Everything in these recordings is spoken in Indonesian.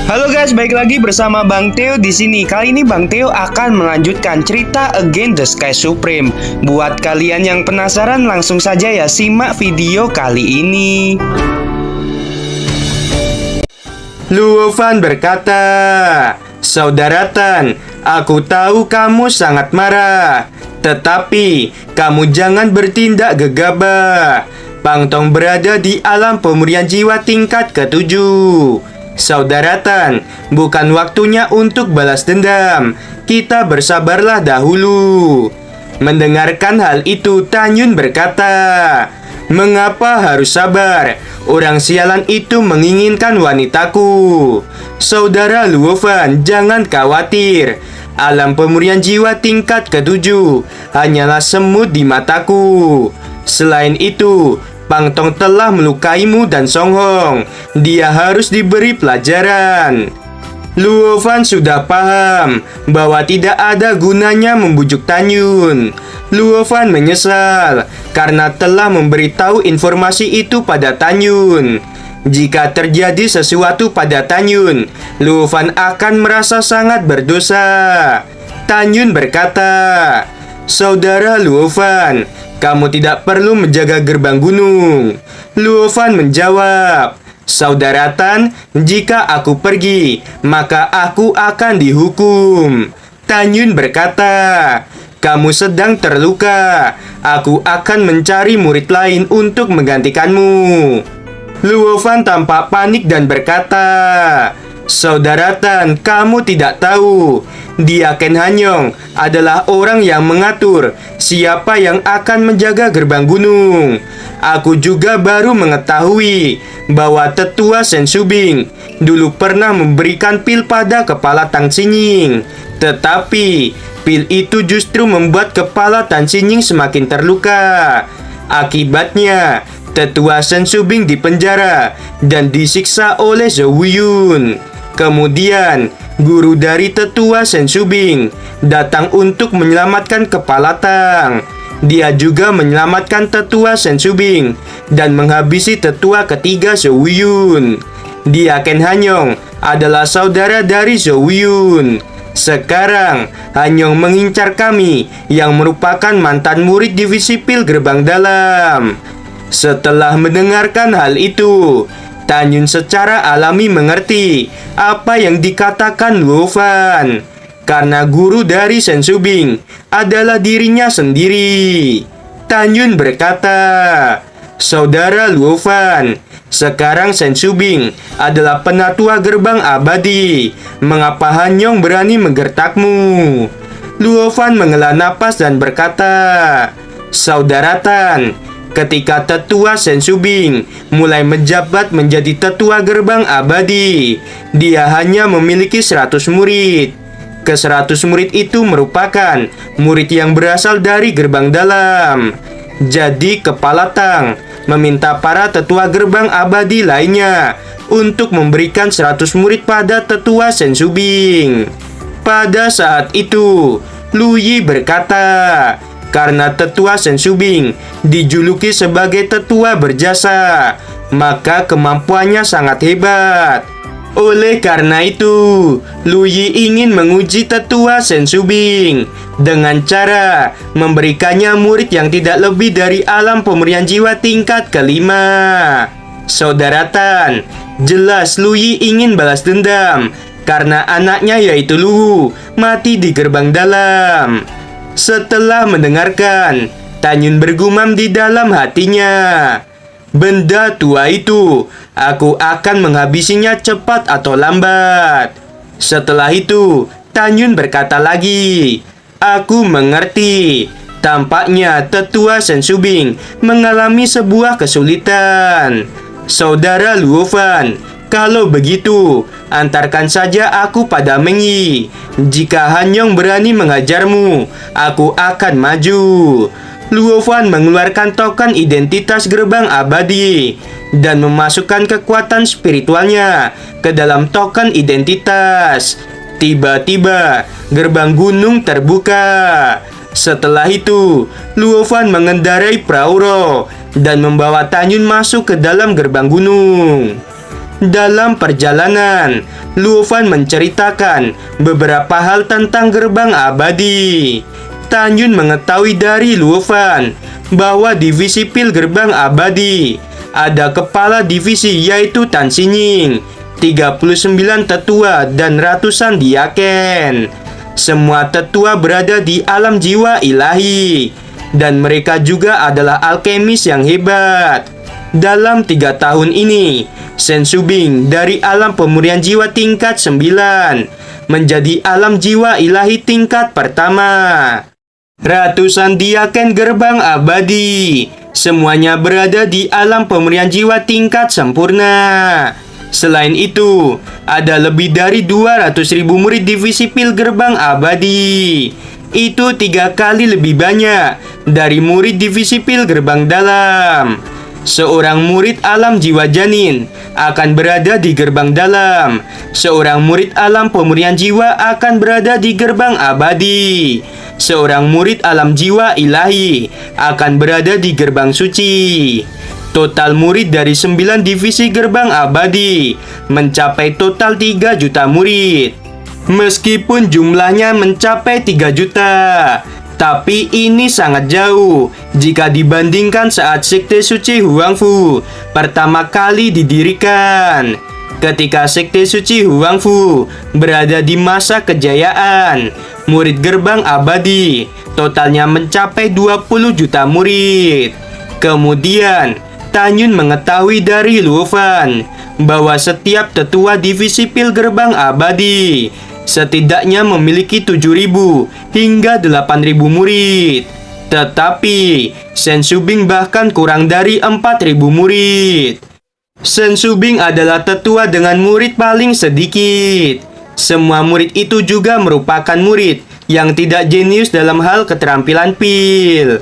Halo guys, balik lagi bersama Bang Theo di sini. Kali ini Bang Theo akan melanjutkan cerita Against the Sky Supreme. Buat kalian yang penasaran, langsung saja ya simak video kali ini. Luo Fan berkata, "Saudara Tan, aku tahu kamu sangat marah. Tetapi, kamu jangan bertindak gegabah. Pang Tong berada di alam pemurian jiwa tingkat ke-7. Saudara Tan, bukan waktunya untuk balas dendam. Kita bersabarlah dahulu." Mendengarkan hal itu, Tan Yun berkata, "Mengapa harus sabar? Orang sialan itu menginginkan wanitaku." Saudara Luo Fan, jangan khawatir. Alam pemurian jiwa tingkat ke-7 hanyalah semut di mataku. Selain itu, Pang Tong telah melukaimu dan Song Hong. Dia harus diberi pelajaran. Luo Fan sudah paham bahwa tidak ada gunanya membujuk Tan Yun. Luo Fan menyesal karena telah memberitahu informasi itu pada Tan Yun. Jika terjadi sesuatu pada Tan Yun, Luo Fan akan merasa sangat berdosa. Tan Yun berkata, "Saudara Luo Fan, kamu tidak perlu menjaga gerbang gunung." Luo Fan menjawab, "Saudara Tan, jika aku pergi, maka aku akan dihukum." Tan Yun berkata, "Kamu sedang terluka. Aku akan mencari murid lain untuk menggantikanmu." Luo Fan tampak panik dan berkata, "Saudara Tan, kamu tidak tahu. Dia Ken Hanyong adalah orang yang mengatur siapa yang akan menjaga gerbang gunung. Aku juga baru mengetahui bahwa tetua Sen Subing dulu pernah memberikan pil pada kepala Tang Xinying. Tetapi pil itu justru membuat kepala Tang Xinying semakin terluka. Akibatnya, tetua Sen Subing dipenjara dan disiksa oleh Zhou Wuyun. Kemudian, guru dari tetua Sen Subing datang untuk menyelamatkan kepala Tang. Dia juga menyelamatkan tetua Sen Subing dan menghabisi tetua ketiga Zhou Wuyun. Dia Ken Hanyong adalah saudara dari Zhou Wuyun. Sekarang, Hanyong mengincar kami yang merupakan mantan murid divisi pil gerbang dalam." Setelah mendengarkan hal itu, Tan Yun secara alami mengerti apa yang dikatakan Luo Fan, karena guru dari Sen Subing adalah dirinya sendiri. Tan Yun berkata, "Saudara Luo Fan, sekarang Sen Subing adalah penatua gerbang abadi. Mengapa Hanyong berani menggertakmu?" Luo Fan menghela napas dan berkata, "Saudara Tan, ketika tetua Sen Subing mulai menjabat menjadi tetua gerbang abadi, dia hanya memiliki 100 murid. Ke-100 murid itu merupakan murid yang berasal dari gerbang dalam. Jadi Kepala Tang meminta para tetua gerbang abadi lainnya untuk memberikan 100 murid pada tetua Sen Subing." Pada saat itu, Lu Yi berkata, "Karena tetua Sen Subing dijuluki sebagai tetua berjasa, maka kemampuannya sangat hebat. Oleh karena itu, Lu Yi ingin menguji tetua Sen Subing dengan cara memberikannya murid yang tidak lebih dari alam pemurian jiwa tingkat ke-5. Saudara Tan, jelas Lu Yi ingin balas dendam karena anaknya yaitu Lu mati di gerbang dalam." Setelah mendengarkan, Tan Yun bergumam di dalam hatinya, "Benda tua itu, aku akan menghabisinya cepat atau lambat." Setelah itu, Tan Yun berkata lagi, "Aku mengerti. Tampaknya tetua Sen Subing mengalami sebuah kesulitan. Saudara Luo Fan, kalau begitu, antarkan saja aku pada Meng Yi. Jika Hanyong berani mengajarmu, aku akan maju." Luo Fan mengeluarkan token identitas gerbang abadi dan memasukkan kekuatan spiritualnya ke dalam token identitas. Tiba-tiba, gerbang gunung terbuka. Setelah itu, Luo Fan mengendarai perahu dan membawa Tan Yun masuk ke dalam gerbang gunung. Dalam perjalanan, Luofan menceritakan beberapa hal tentang gerbang abadi. Tanyun mengetahui dari Luofan bahwa divisi pil gerbang abadi ada kepala divisi yaitu Tan Sinying, 39 tetua dan ratusan diaken. Semua tetua berada di alam jiwa ilahi dan mereka juga adalah alkemis yang hebat. Dalam 3 tahun ini, Shen Shubing dari alam pemurnian jiwa tingkat 9 menjadi alam jiwa ilahi tingkat pertama. Ratusan diaken gerbang abadi semuanya berada di alam pemurnian jiwa tingkat sempurna. Selain itu, ada lebih dari 200.000 murid divisi pil gerbang abadi. Itu 3 kali lebih banyak dari murid divisi pil gerbang dalam. Seorang murid alam jiwa janin akan berada di gerbang dalam. Seorang murid alam pemurnian jiwa akan berada di gerbang abadi. Seorang murid alam jiwa ilahi akan berada di gerbang suci. Total murid dari 9 divisi gerbang abadi mencapai total 3 juta murid. Meskipun jumlahnya mencapai 3 juta, tapi ini sangat jauh jika dibandingkan saat Sekte Suci Huangfu pertama kali didirikan. Ketika Sekte Suci Huangfu berada di masa kejayaan, murid gerbang abadi totalnya mencapai 20 juta murid. Kemudian, Tanyun mengetahui dari Luofan bahwa setiap tetua divisi pil gerbang abadi setidaknya memiliki 7.000 hingga 8.000 murid. Tetapi, Shen Shubing bahkan kurang dari 4.000 murid. Shen Shubing adalah tetua dengan murid paling sedikit. Semua murid itu juga merupakan murid yang tidak jenius dalam hal keterampilan pil.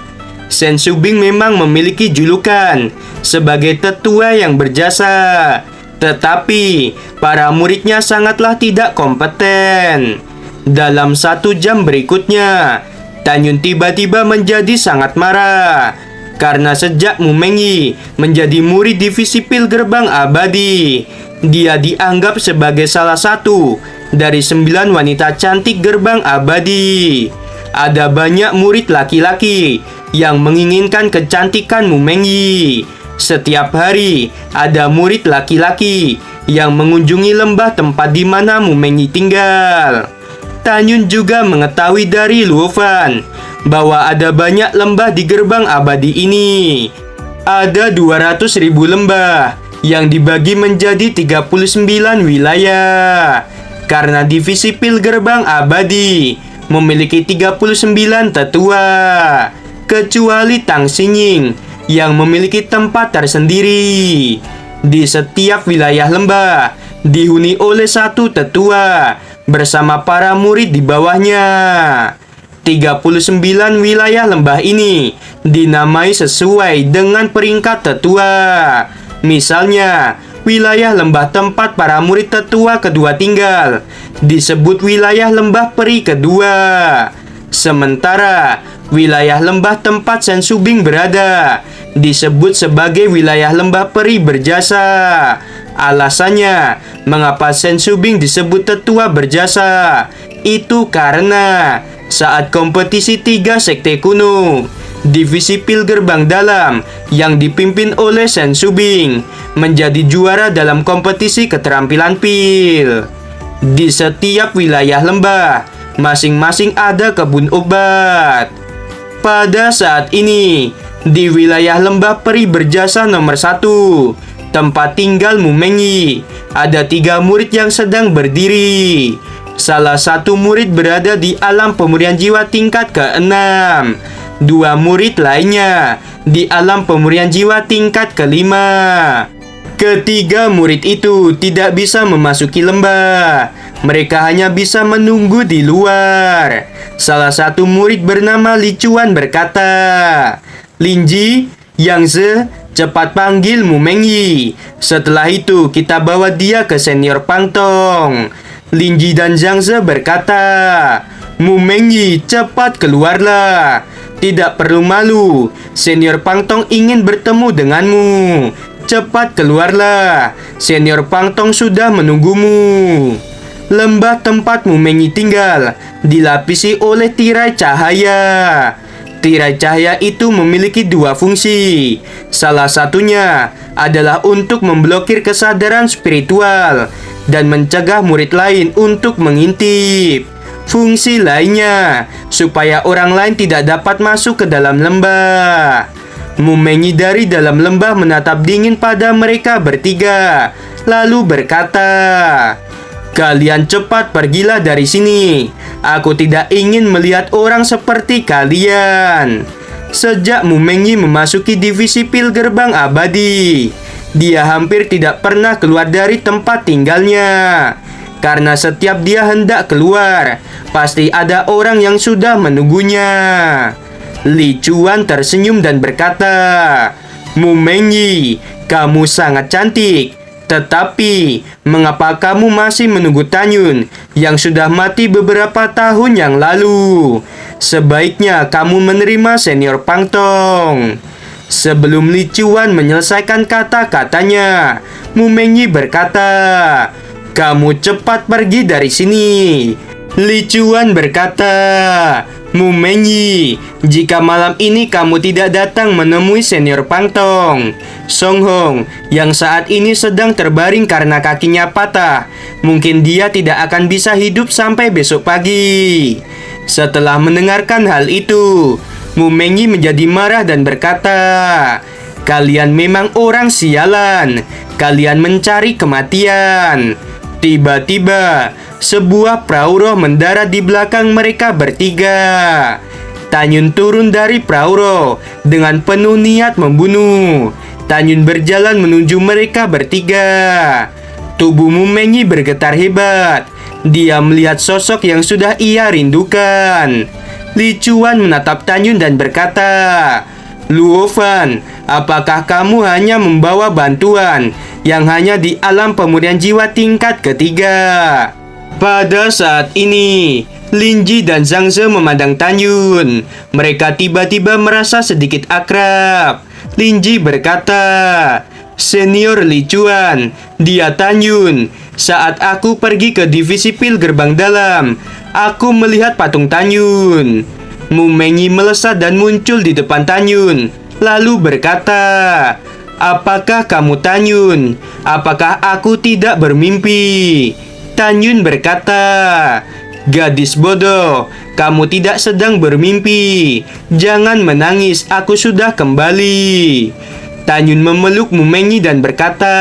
Shen Shubing memang memiliki julukan sebagai tetua yang berjasa, tetapi para muridnya sangatlah tidak kompeten. Dalam 1 jam berikutnya, Tanyun tiba-tiba menjadi sangat marah karena sejak Mu Mengyi menjadi murid divisi pil gerbang abadi, dia dianggap sebagai salah satu dari 9 wanita cantik gerbang abadi. Ada banyak murid laki-laki yang menginginkan kecantikan Mu Mengyi. Setiap hari ada murid laki-laki yang mengunjungi lembah tempat di mana Mu Mengyi tinggal. Tanyun juga mengetahui dari Luofan bahwa ada banyak lembah di gerbang abadi ini. Ada 200.000 lembah yang dibagi menjadi 39 wilayah. Karena divisi pil gerbang abadi memiliki 39 tetua, kecuali Tang Sinying yang memiliki tempat tersendiri. Di setiap wilayah lembah dihuni oleh 1 tetua bersama para murid di bawahnya. 39 wilayah lembah ini dinamai sesuai dengan peringkat tetua. Misalnya, wilayah lembah tempat para murid tetua kedua tinggal disebut wilayah lembah peri kedua. Sementara wilayah lembah tempat Shen Shubing berada disebut sebagai wilayah lembah peri berjasa. Alasannya, mengapa Shen Shubing disebut tetua berjasa? Itu karena saat kompetisi 3 sekte kuno, divisi pil gerbang dalam yang dipimpin oleh Shen Shubing menjadi juara dalam kompetisi keterampilan pil. Di setiap wilayah lembah, masing-masing ada kebun obat. Pada saat ini, di wilayah lembah peri berjasa nomor 1, tempat tinggal Mu Mengyi, ada 3 murid yang sedang berdiri. Salah satu murid berada di alam pemurnian jiwa tingkat ke-6. 2 murid lainnya di alam pemurnian jiwa tingkat ke-5. Ketiga murid itu tidak bisa memasuki lembah. Mereka hanya bisa menunggu di luar. Salah satu murid bernama Li Chuan berkata, "Linji, Yangze, cepat panggil Mu Mengyi. Setelah itu kita bawa dia ke senior Pang Tong." Linji dan Zhangze berkata, "Mu Mengyi, cepat keluarlah. Tidak perlu malu. Senior Pang Tong ingin bertemu denganmu. Cepat keluarlah, Senior Pangtong sudah menunggumu. Lembah tempat Mumenyi tinggal dilapisi oleh tirai cahaya. Tirai cahaya itu memiliki dua fungsi. Salah satunya adalah untuk memblokir kesadaran spiritual dan mencegah murid lain untuk mengintip. Fungsi lainnya supaya orang lain tidak dapat masuk ke dalam lembah. Mumenyi dari dalam lembah menatap dingin pada mereka bertiga, lalu berkata, "Kalian cepat pergilah dari sini. Aku tidak ingin melihat orang seperti kalian." Sejak Mumenyi memasuki divisi pil gerbang abadi, dia hampir tidak pernah keluar dari tempat tinggalnya. Karena setiap dia hendak keluar, pasti ada orang yang sudah menunggunya. Li Chuan tersenyum dan berkata, "Mumenyi, kamu sangat cantik. Tetapi, mengapa kamu masih menunggu Tanyun yang sudah mati beberapa tahun yang lalu? Sebaiknya kamu menerima Senior Pangtong." Sebelum Li Chuan menyelesaikan kata-katanya, Mumenyi berkata, "Kamu cepat pergi dari sini." Li Chuan berkata, "Mumenyi, jika malam ini kamu tidak datang menemui Senior Pangtong, Song Hong yang saat ini sedang terbaring karena kakinya patah, mungkin dia tidak akan bisa hidup sampai besok pagi." Setelah mendengarkan hal itu, Mumenyi menjadi marah dan berkata, "Kalian memang orang sialan. Kalian mencari kematian." Tiba-tiba, sebuah perahu roh mendarat di belakang mereka bertiga. Tanyun turun dari perahu roh dengan penuh niat membunuh. Tanyun berjalan menuju mereka bertiga. Tubuh Mumenyi bergetar hebat. Dia melihat sosok yang sudah ia rindukan. Li Chuan menatap Tanyun dan berkata, "Luo Fan, apakah kamu hanya membawa bantuan yang hanya di alam pemurnian jiwa tingkat ketiga?" Pada saat ini, Lin Ji dan Zhang Ze memandang Tanyun. Mereka tiba-tiba merasa sedikit akrab. Lin Ji berkata, "Senior Li Chuan, dia Tanyun. Saat aku pergi ke divisi pil gerbang dalam, aku melihat patung Tanyun." Mumenyi melesat dan muncul di depan Tanyun, lalu berkata, "Apakah kamu Tanyun? Apakah aku tidak bermimpi?" Tanyun berkata, "Gadis bodoh, kamu tidak sedang bermimpi. Jangan menangis, aku sudah kembali." Tanyun memeluk Mumenyi dan berkata,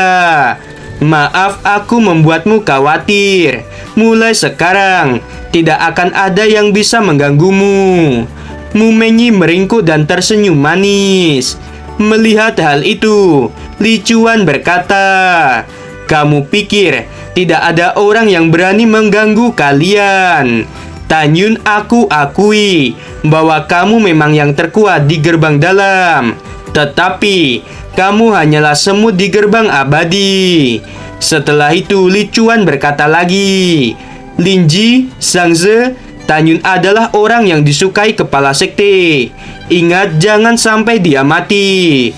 "Maaf aku membuatmu khawatir. Mulai sekarang, tidak akan ada yang bisa mengganggumu." Mumenyi meringkuk dan tersenyum manis. Melihat hal itu, Li Chuan berkata, "Kamu pikir tidak ada orang yang berani mengganggu kalian? Tanyun, aku akui bahwa kamu memang yang terkuat di gerbang dalam. Tetapi, kamu hanyalah semut di gerbang abadi." Setelah itu, Li Chuan berkata lagi, "Lin Ji, Zhang Ze, Tanyun adalah orang yang disukai kepala sekte. Ingat, jangan sampai dia mati.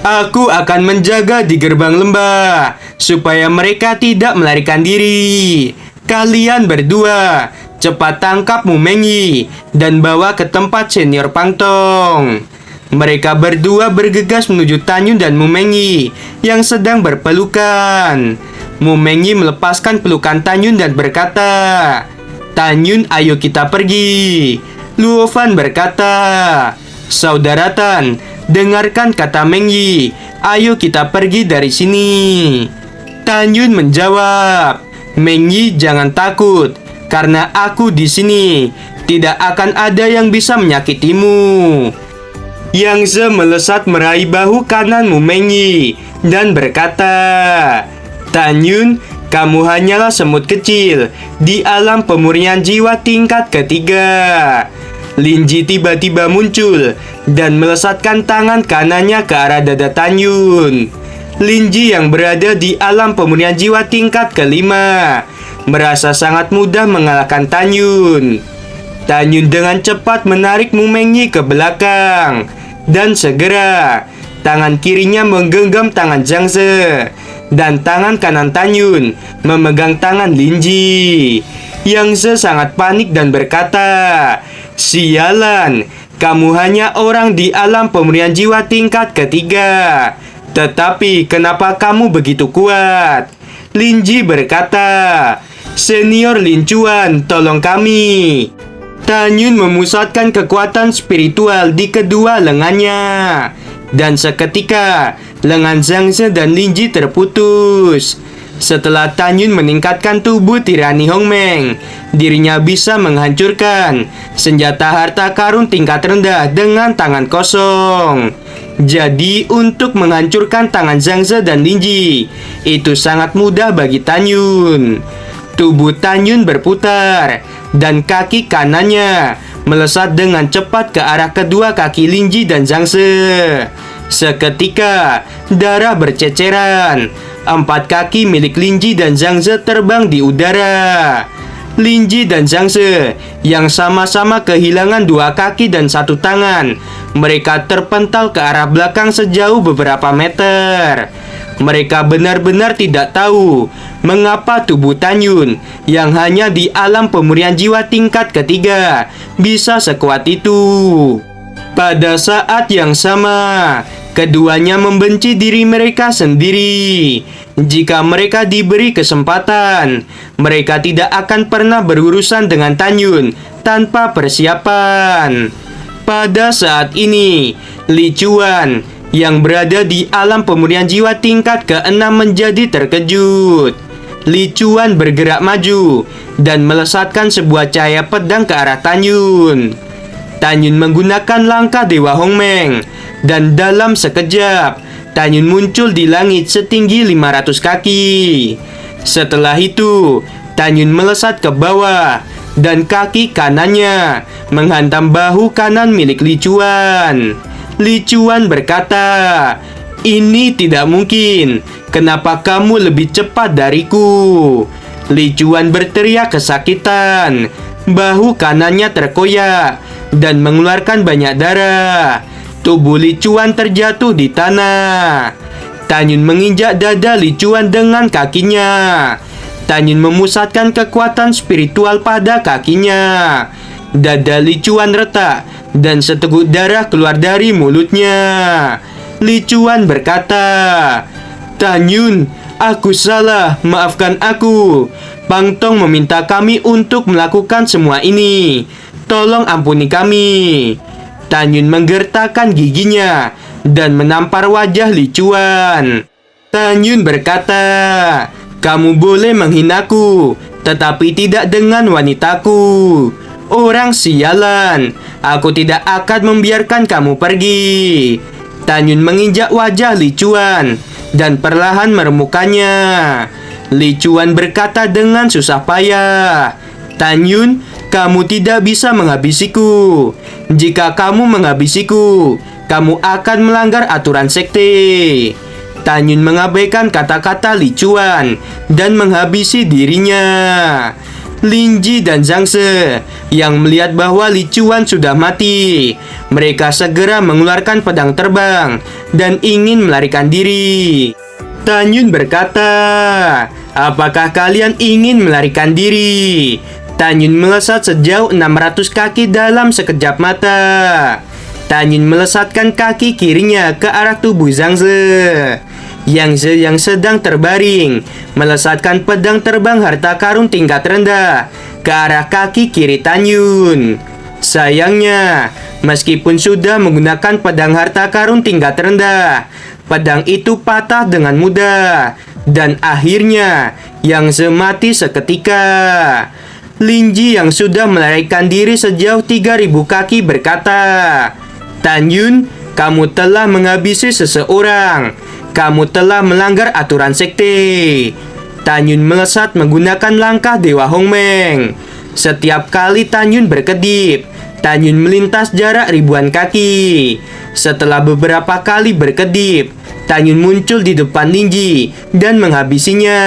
Aku akan menjaga di gerbang lembah supaya mereka tidak melarikan diri. Kalian berdua cepat tangkap Mumenyi dan bawa ke tempat Senior Pangtong." Mereka berdua bergegas menuju Tanyun dan Mumenyi yang sedang berpelukan. Mumenyi melepaskan pelukan Tanyun dan berkata, "Tanyun, ayo kita pergi." Luo Fan berkata, "Saudara Tan, dengarkan kata Mengyi. Ayo kita pergi dari sini." Tanyun menjawab, "Mengyi, jangan takut. Karena aku di sini, tidak akan ada yang bisa menyakitimu." Yang Ze melesat meraih bahu kanan Mumenyi dan berkata, "Tanyun, kamu hanyalah semut kecil di alam pemurnian jiwa tingkat ketiga." Lin Ji tiba-tiba muncul dan melesatkan tangan kanannya ke arah dada Tanyun. Lin Ji yang berada di alam pemurnian jiwa tingkat kelima merasa sangat mudah mengalahkan Tanyun. Tanyun dengan cepat menarik Mumenyi ke belakang dan segera Tangan kirinya menggenggam tangan Zhang Ze, dan tangan kanan Tan Yun memegang tangan Lin Ji. Yang Ze sangat panik dan berkata, "Sialan, kamu hanya orang di alam pemulihan jiwa tingkat ketiga. Tetapi kenapa kamu begitu kuat?" Lin Ji berkata, "Senior Lin Chuan, tolong kami." Tan Yun memusatkan kekuatan spiritual di kedua lengannya, dan seketika lengan Zhang Ze dan Lin Ji terputus. Setelah Tan Yun meningkatkan tubuh tirani Hongmeng, dirinya bisa menghancurkan senjata harta karun tingkat rendah dengan tangan kosong. Jadi untuk menghancurkan tangan Zhang Ze dan Lin Ji itu sangat mudah bagi Tan Yun. Tubuh Tan Yun berputar dan kaki kanannya melesat dengan cepat ke arah kedua kaki Lin Ji dan Zhang Ze. Seketika darah berceceran. 4 kaki milik Lin Ji dan Zhang Ze terbang di udara. Lin Ji dan Zhang Ze yang sama-sama kehilangan 2 kaki dan 1 tangan, mereka terpental ke arah belakang sejauh beberapa meter. Mereka benar-benar tidak tahu mengapa tubuh Tan Yun yang hanya di alam pemulihan jiwa tingkat ketiga bisa sekuat itu. Pada saat yang sama, keduanya membenci diri mereka sendiri. Jika mereka diberi kesempatan, mereka tidak akan pernah berurusan dengan Tan Yun tanpa persiapan. Pada saat ini, Li Chuan yang berada di alam pemulihan jiwa tingkat ke-6 menjadi terkejut. Li Chuan bergerak maju dan melesatkan sebuah cahaya pedang ke arah Tan Yun. Tan Yun menggunakan langkah Dewa Hongmeng, dan dalam sekejap Tan Yun muncul di langit setinggi 500 kaki. Setelah itu, Tan Yun melesat ke bawah dan kaki kanannya menghantam bahu kanan milik Li Chuan. Li Chuan berkata, "Ini tidak mungkin. Kenapa kamu lebih cepat dariku?" Li Chuan berteriak kesakitan. Bahu kanannya terkoyak dan mengeluarkan banyak darah. Tubuh Li Chuan terjatuh di tanah. Tan Yun menginjak dada Li Chuan dengan kakinya. Tan Yun memusatkan kekuatan spiritual pada kakinya. Dada Li Chuan retak dan seteguk darah keluar dari mulutnya. Li Chuan berkata, "Tan Yun, aku salah, maafkan aku. Pang Tong meminta kami untuk melakukan semua ini. Tolong ampuni kami." Tan Yun menggertakkan giginya dan menampar wajah Li Chuan. Tan Yun berkata, "Kamu boleh menghinaku, tetapi tidak dengan wanitaku. Orang sialan, aku tidak akan membiarkan kamu pergi." Tan Yun menginjak wajah Li Chuan dan perlahan meremukkannya. Li Chuan berkata dengan susah payah, "Tan Yun, kamu tidak bisa menghabisiku. Jika kamu menghabisiku, kamu akan melanggar aturan sekte." Tan Yun mengabaikan kata-kata Li Chuan dan menghabisi dirinya. Lin Ji dan Zhang Ze yang melihat bahwa Li Chuan sudah mati, mereka segera mengeluarkan pedang terbang dan ingin melarikan diri. Tan Yun berkata, "Apakah kalian ingin melarikan diri?" Tan Yun melesat sejauh 600 kaki dalam sekejap mata. Tan Yun melesatkan kaki kirinya ke arah tubuh Zhang Ze. Yang Ze yang sedang terbaring melesatkan pedang terbang harta karun tingkat rendah ke arah kaki kiri Tan Yun. Sayangnya, meskipun sudah menggunakan pedang harta karun tingkat rendah, pedang itu patah dengan mudah dan akhirnya Yang Ze mati seketika. Lin Ji yang sudah melarikan diri sejauh 3000 kaki berkata, "Tan Yun, kamu telah menghabisi seseorang. Kamu telah melanggar aturan sekte." Tan Yun melesat menggunakan langkah Dewa Hongmeng. Setiap kali Tan Yun berkedip, Tan Yun melintas jarak ribuan kaki. Setelah beberapa kali berkedip, Tan Yun muncul di depan Lin Ji dan menghabisinya.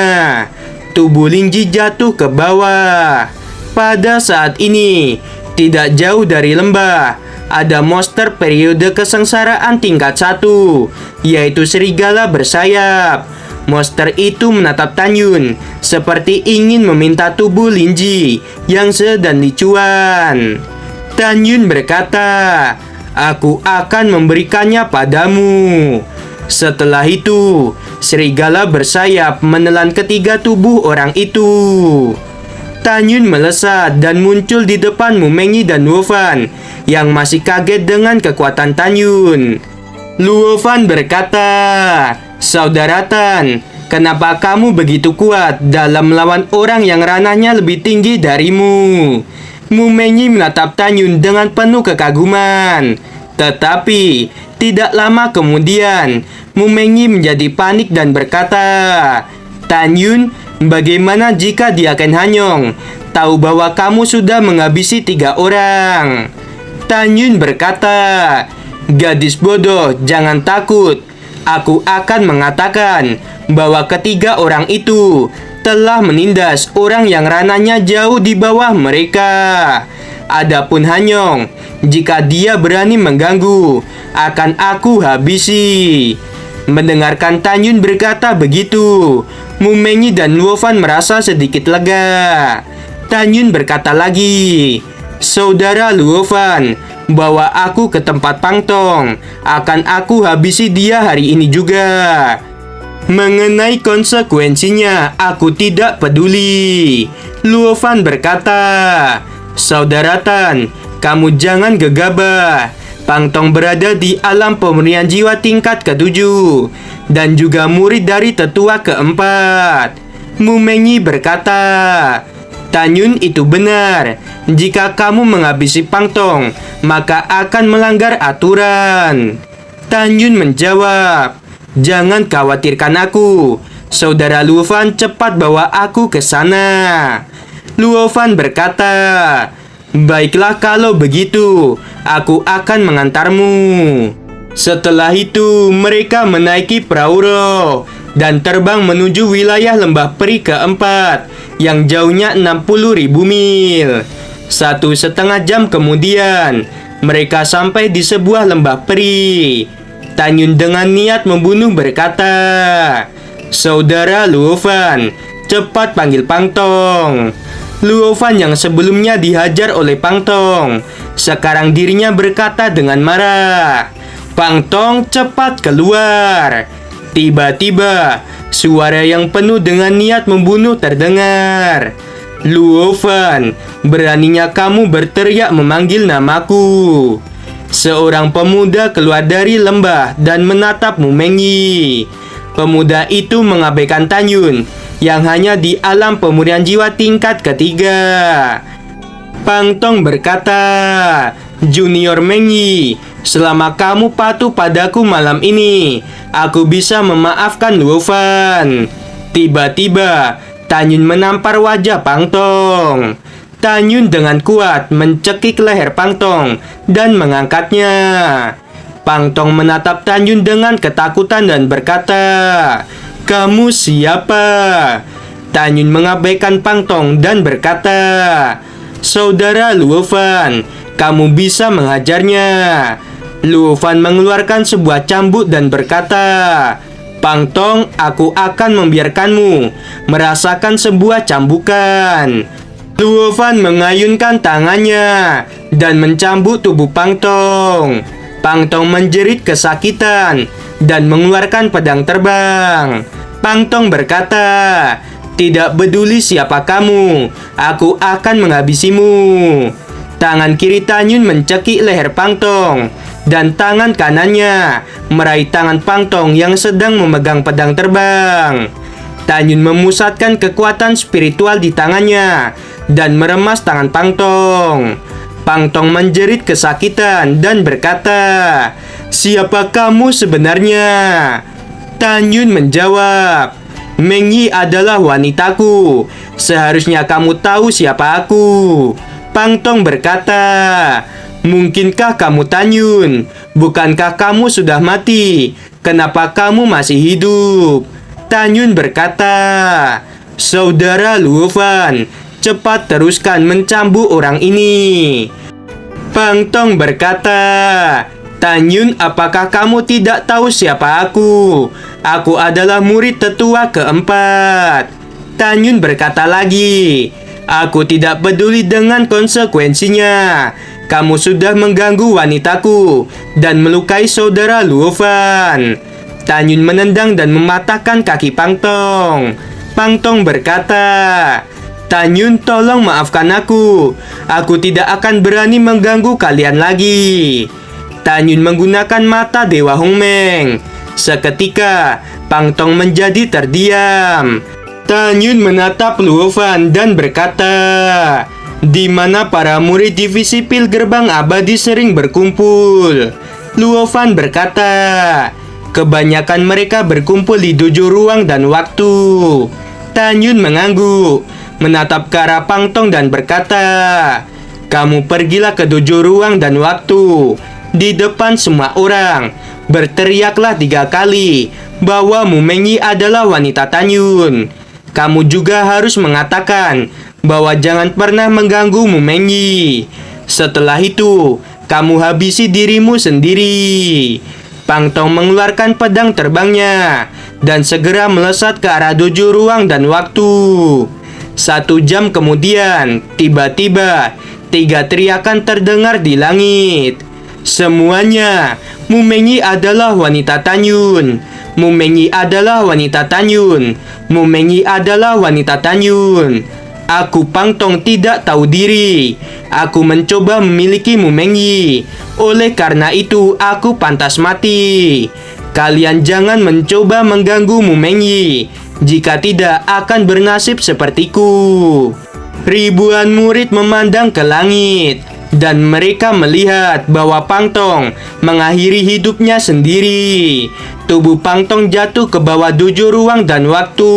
Tubuh Lin Ji jatuh ke bawah. Pada saat ini, tidak jauh dari lembah, ada monster periode kesengsaraan tingkat 1, yaitu serigala bersayap. Monster itu menatap Tanyun seperti ingin meminta tubuh Linji yang sedang dicuan. Tanyun berkata, "Aku akan memberikannya padamu." Setelah itu, serigala bersayap menelan ketiga tubuh orang itu. Tanyun melesat dan muncul di depan Mumengi dan Luofan yang masih kaget dengan kekuatan Tanyun. Luofan berkata, "Saudara Tan, kenapa kamu begitu kuat dalam melawan orang yang ranahnya lebih tinggi darimu?" Mumengi menatap Tanyun dengan penuh kekaguman. Tetapi tidak lama kemudian, Mumengi menjadi panik dan berkata, "Tanyun, bagaimana jika dia Ken Hanyong tahu bahwa kamu sudah menghabisi 3 orang?" Tanyun berkata, "Gadis bodoh, jangan takut. Aku akan mengatakan bahwa ketiga orang itu telah menindas orang yang ranahnya jauh di bawah mereka. Adapun Hanyong, jika dia berani mengganggu, akan aku habisi." Mendengarkan Tanyun berkata begitu, Mumengi dan Luofan merasa sedikit lega. Tanyun berkata lagi, "Saudara Luofan, bawa aku ke tempat Pangtong. Akan aku habisi dia hari ini juga. Mengenai konsekuensinya, aku tidak peduli." Luofan berkata, "Saudara Tan, kamu jangan gegabah. Pangtong berada di alam pemurnian jiwa tingkat ke-7 dan juga murid dari tetua ke-4. Mumengi berkata, "Tanyun itu benar. Jika kamu menghabisi Pangtong, maka akan melanggar aturan." Tanyun menjawab, "Jangan khawatirkan aku. Saudara Luofan, cepat bawa aku ke sana." Luofan berkata, "Baiklah kalau begitu, aku akan mengantarmu." Setelah itu, mereka menaiki perahu roh dan terbang menuju wilayah lembah peri keempat yang jauhnya 60.000 mil. 1,5 jam kemudian, mereka sampai di sebuah lembah peri. Tanyun dengan niat membunuh berkata, "Saudara Luofan, cepat panggil Pangtong." Luofan yang sebelumnya dihajar oleh Pangtong, sekarang dirinya berkata dengan marah, "Pangtong, cepat keluar." Tiba-tiba, suara yang penuh dengan niat membunuh terdengar. "Luofan, beraninya kamu berteriak memanggil namaku." Seorang pemuda keluar dari lembah dan menatap Mumengi. Pemuda itu mengabaikan Tanyun yang hanya di alam pemurnian jiwa tingkat ke-3. Pangtong berkata, "Junior Mengi, selama kamu patuh padaku malam ini, aku bisa memaafkan Luofan." Tiba-tiba, Tanyun menampar wajah Pangtong. Tanyun dengan kuat mencekik leher Pangtong dan mengangkatnya. Pangtong menatap Tanyun dengan ketakutan dan berkata, "Kamu siapa?" Tanyun mengabaikan Pangtong dan berkata, "Saudara Luofan, kamu bisa menghajarnya." Luofan mengeluarkan sebuah cambuk dan berkata, "Pangtong, aku akan membiarkanmu merasakan sebuah cambukan." Luofan mengayunkan tangannya dan mencambuk tubuh Pangtong. Pangtong menjerit kesakitan dan mengeluarkan pedang terbang. Pangtong berkata, "Tidak peduli siapa kamu, aku akan menghabisimu." Tangan kiri Tanyun mencekik leher Pangtong dan tangan kanannya meraih tangan Pangtong yang sedang memegang pedang terbang. Tanyun memusatkan kekuatan spiritual di tangannya dan meremas tangan Pangtong. Pangtong menjerit kesakitan dan berkata, "Siapa kamu sebenarnya?" Tanyun menjawab, "Mengi adalah wanitaku. Seharusnya kamu tahu siapa aku." Pangtong berkata, "Mungkinkah kamu Tanyun? Bukankah kamu sudah mati? Kenapa kamu masih hidup?" Tanyun berkata, "Saudara Luofan, cepat teruskan mencambuk orang ini." Pangtong berkata, "Tanyun, apakah kamu tidak tahu siapa aku? Aku adalah murid tetua keempat." Tanyun berkata lagi, "Aku tidak peduli dengan konsekuensinya. Kamu sudah mengganggu wanitaku dan melukai saudara Luofan." Tanyun menendang dan mematahkan kaki Pangtong. Pangtong berkata, "Tanyun, tolong maafkan aku. Aku tidak akan berani mengganggu kalian lagi." Tanyun menggunakan mata Dewa Hongmeng. Seketika, Pangtong menjadi terdiam. Tanyun menatap Luofan dan berkata, "Di mana para murid divisi pil gerbang abadi sering berkumpul?" Luofan berkata, "Kebanyakan mereka berkumpul di dojo ruang dan waktu." Tanyun mengangguk, menatap ke arah Pangtong dan berkata, "Kamu pergilah ke dojo ruang dan waktu. Di depan semua orang, berteriaklah 3 kali bahwa Mumenyi adalah wanita Tanyun. Kamu juga harus mengatakan bahwa jangan pernah mengganggu Mumenyi. Setelah itu, kamu habisi dirimu sendiri." Pangtong mengeluarkan pedang terbangnya dan segera melesat ke arah dojo ruang dan waktu. 1 jam kemudian, tiba-tiba 3 teriakan terdengar di langit. Semuanya, "Mumenyi adalah wanita Tanyun. Mumenyi adalah wanita Tanyun. Mumenyi adalah wanita Tanyun." Aku Pangtong tidak tahu diri. Aku mencoba memiliki Mumenyi. Oleh karena itu, aku pantas mati. Kalian jangan mencoba mengganggu Mumenyi. Jika tidak, akan bernasib sepertiku. Ribuan murid memandang ke langit, dan mereka melihat bahwa Pangtong mengakhiri hidupnya sendiri. Tubuh Pangtong jatuh ke bawah dojo ruang dan waktu.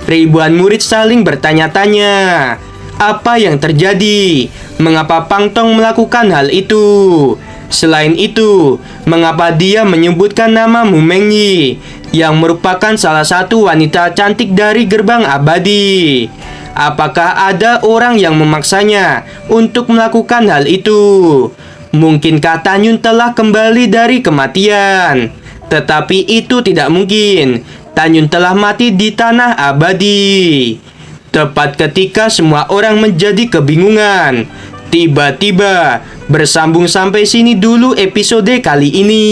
Ribuan murid saling bertanya-tanya, apa yang terjadi? Mengapa Pangtong melakukan hal itu? Selain itu, mengapa dia menyebutkan nama Mumenyi, yang merupakan salah satu wanita cantik dari gerbang abadi? Apakah ada orang yang memaksanya untuk melakukan hal itu? Mungkinkah Tanyun telah kembali dari kematian? Tetapi itu tidak mungkin. Tanyun telah mati di tanah abadi. Tepat ketika semua orang menjadi kebingungan, tiba-tiba bersambung sampai sini dulu episode kali ini.